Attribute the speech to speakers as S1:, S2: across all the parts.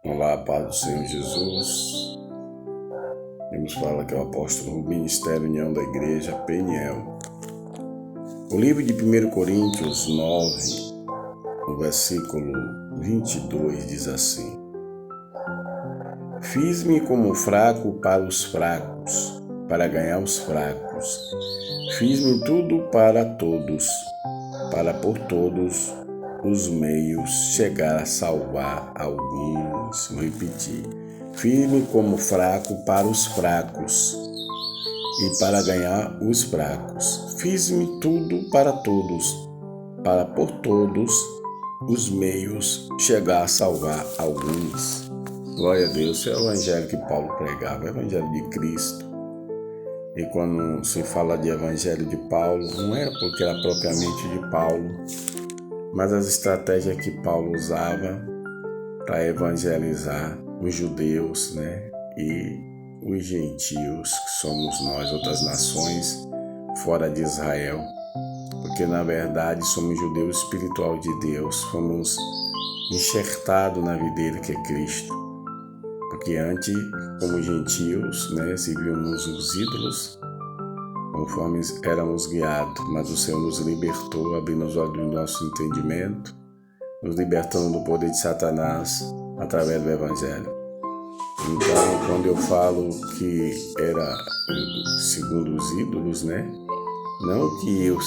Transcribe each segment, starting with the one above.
S1: Olá, paz do Senhor Jesus. Vamos falar que é o apóstolo do Ministério União da Igreja, Peniel. O livro de 1 Coríntios 9, no versículo 22, diz assim: Fiz-me como fraco para os fracos, para ganhar os fracos. Fiz-me tudo para todos, para por todos os meios chegar a salvar alguns. Vou repetir. Fiz-me como fraco para os fracos e para ganhar os fracos. Fiz-me tudo para todos, para por todos os meios chegar a salvar alguns. Glória a Deus. Esse é o evangelho que Paulo pregava, o evangelho de Cristo. E quando se fala de evangelho de Paulo, não era porque era propriamente de Paulo, mas as estratégias que Paulo usava para evangelizar os judeus, e os gentios, que somos nós, outras nações fora de Israel, porque na verdade somos judeus espiritual de Deus, fomos enxertados na videira que é Cristo, porque antes, como gentios, servíamos os ídolos, conforme éramos guiados, mas o Senhor nos libertou, abrindo os olhos do nosso entendimento, nos libertando do poder de Satanás através do Evangelho. Então, quando eu falo que era segundo os ídolos, não que eu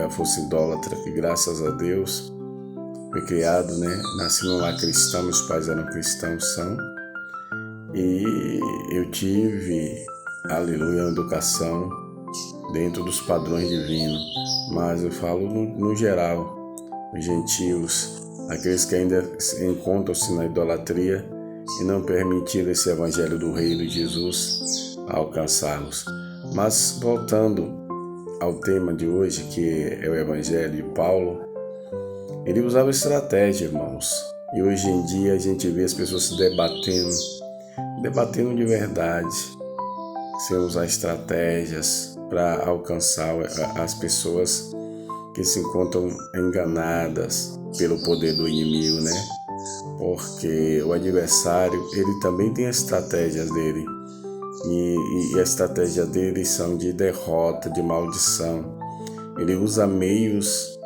S1: fosse idólatra, que graças a Deus fui criado, nasci num lar cristão, meus pais eram cristãos, e eu tive, aleluia, uma educação dentro dos padrões divinos, mas eu falo no geral, os gentios, aqueles que ainda encontram-se na idolatria e não permitiram esse evangelho do reino de Jesus alcançá-los. Mas voltando ao tema de hoje, que é o evangelho de Paulo, ele usava estratégia, irmãos, e hoje em dia a gente vê as pessoas se debatendo de verdade, sem usar estratégias para alcançar as pessoas que se encontram enganadas pelo poder do inimigo, Porque o adversário, ele também tem as estratégias dele, e a estratégia dele são de derrota, de maldição. Ele usa meios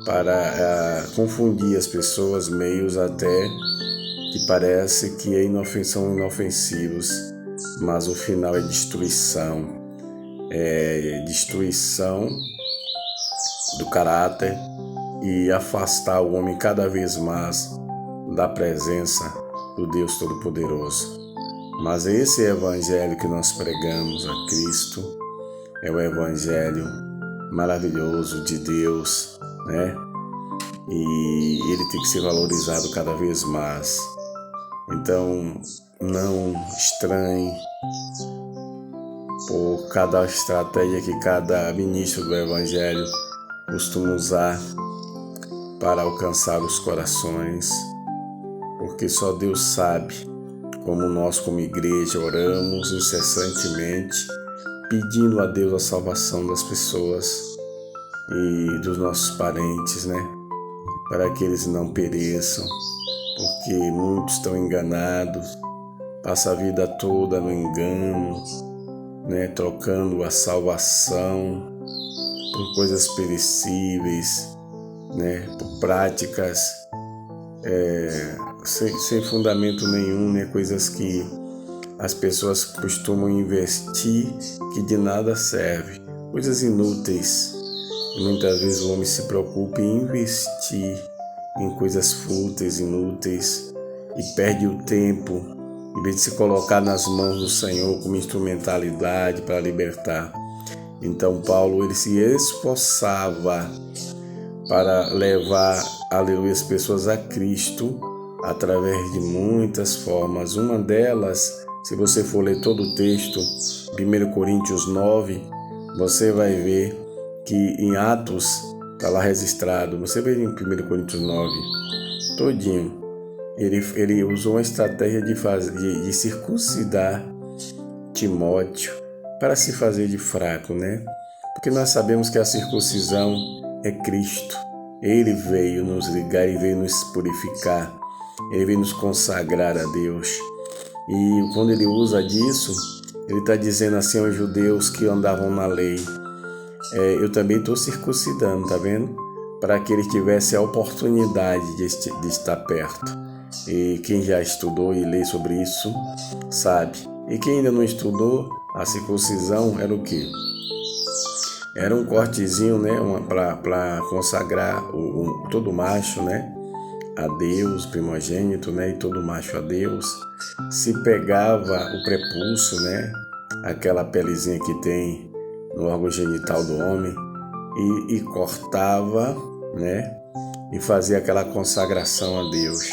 S1: para confundir as pessoas, meios até que parece que são inofensivos, mas o final é destruição do caráter e afastar o homem cada vez mais da presença do Deus Todo-Poderoso. Mas esse evangelho que nós pregamos a Cristo é o evangelho maravilhoso de Deus, E ele tem que ser valorizado cada vez mais. Então, não estranhe por cada estratégia que cada ministro do evangelho costuma usar para alcançar os corações, porque só Deus sabe como nós, como igreja, oramos incessantemente, pedindo a Deus a salvação das pessoas e dos nossos parentes, para que eles não pereçam, porque muitos estão enganados, passam a vida toda no engano, trocando a salvação por coisas perecíveis, por práticas sem fundamento nenhum, coisas que as pessoas costumam investir que de nada serve, coisas inúteis. E muitas vezes o homem se preocupa em investir em coisas fúteis, inúteis, e perde o tempo, em vez de se colocar nas mãos do Senhor como instrumentalidade para libertar. Então Paulo, ele se esforçava para levar, aleluia, as pessoas a Cristo através de muitas formas. Uma delas, se você for ler todo o texto, 1 Coríntios 9, você vai ver que em Atos está lá registrado, você vê em 1 Coríntios 9, todinho, ele usou uma estratégia de circuncidar Timóteo para se fazer de fraco, Porque nós sabemos que a circuncisão é Cristo. Ele veio nos ligar e veio nos purificar. ele vem nos consagrar a Deus. E quando ele usa disso, ele está dizendo assim aos judeus que andavam na lei, eu também estou circuncidando, tá vendo? Para que ele tivesse a oportunidade de estar perto. E quem já estudou e lê sobre isso, sabe. E quem ainda não estudou, a circuncisão era o quê? Era um cortezinho, né, para consagrar todo macho, né, a Deus, primogênito, né, e todo macho a Deus. Se pegava o prepúcio, né, aquela pelezinha que tem no órgão genital do homem, e cortava, né, e fazia aquela consagração a Deus.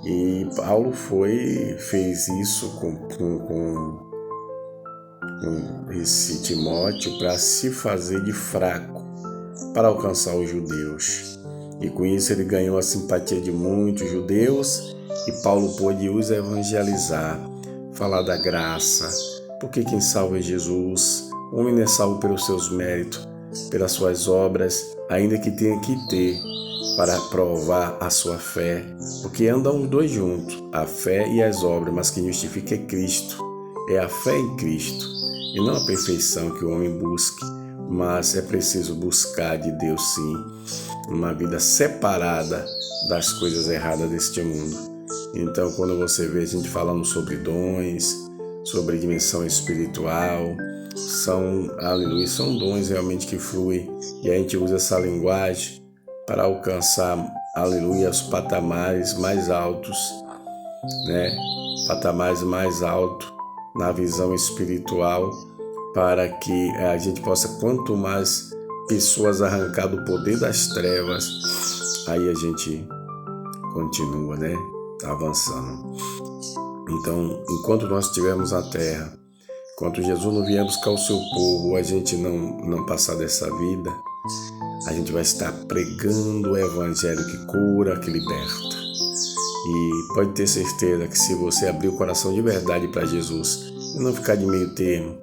S1: E Paulo fez isso com esse Timóteo para se fazer de fraco para alcançar os judeus. E com isso ele ganhou a simpatia de muitos judeus e Paulo pôde os evangelizar, falar da graça, porque quem salva é Jesus. O homem não é salvo pelos seus méritos, pelas suas obras, ainda que tenha que ter para provar a sua fé, porque andam os dois juntos, a fé e as obras, mas quem justifica é Cristo, é a fé em Cristo, e não a perfeição que o homem busque, mas é preciso buscar de Deus sim, uma vida separada das coisas erradas deste mundo. Então quando você vê a gente falando sobre dons, sobre dimensão espiritual, são dons realmente que fluem, e a gente usa essa linguagem para alcançar, aleluia, os patamares mais altos, né? Patamares mais altos na visão espiritual, para que a gente possa, quanto mais pessoas arrancar do poder das trevas, aí a gente continua, né? Avançando. Então, enquanto nós estivermos na terra, enquanto Jesus não vier buscar o seu povo, a gente não passar dessa vida, a gente vai estar pregando o evangelho que cura, que liberta. E pode ter certeza que se você abrir o coração de verdade para Jesus e não ficar de meio termo,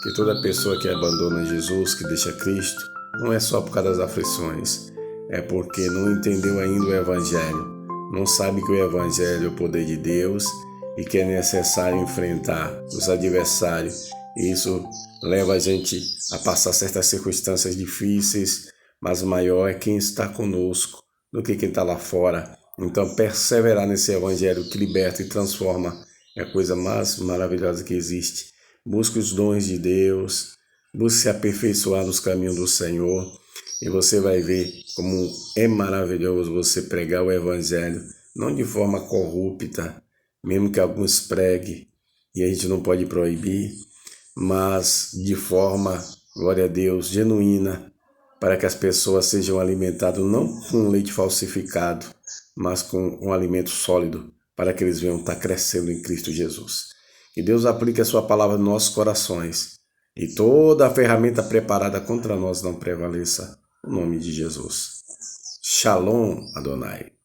S1: que toda pessoa que abandona Jesus, que deixa Cristo, não é só por causa das aflições, é porque não entendeu ainda o evangelho, não sabe que o evangelho é o poder de Deus e que é necessário enfrentar os adversários. Isso leva a gente a passar certas circunstâncias difíceis, mas o maior é quem está conosco do que quem está lá fora. Então perseverar nesse evangelho que liberta e transforma é a coisa mais maravilhosa que existe. Busque os dons de Deus, busque se aperfeiçoar nos caminhos do Senhor, e você vai ver como é maravilhoso você pregar o evangelho, não de forma corrupta, mesmo que alguns preguem, e a gente não pode proibir, mas de forma, glória a Deus, genuína, para que as pessoas sejam alimentadas não com leite falsificado, mas com um alimento sólido, para que eles venham estar crescendo em Cristo Jesus. Que Deus aplique a sua palavra nos nossos corações e toda a ferramenta preparada contra nós não prevaleça. Em nome de Jesus. Shalom, Adonai.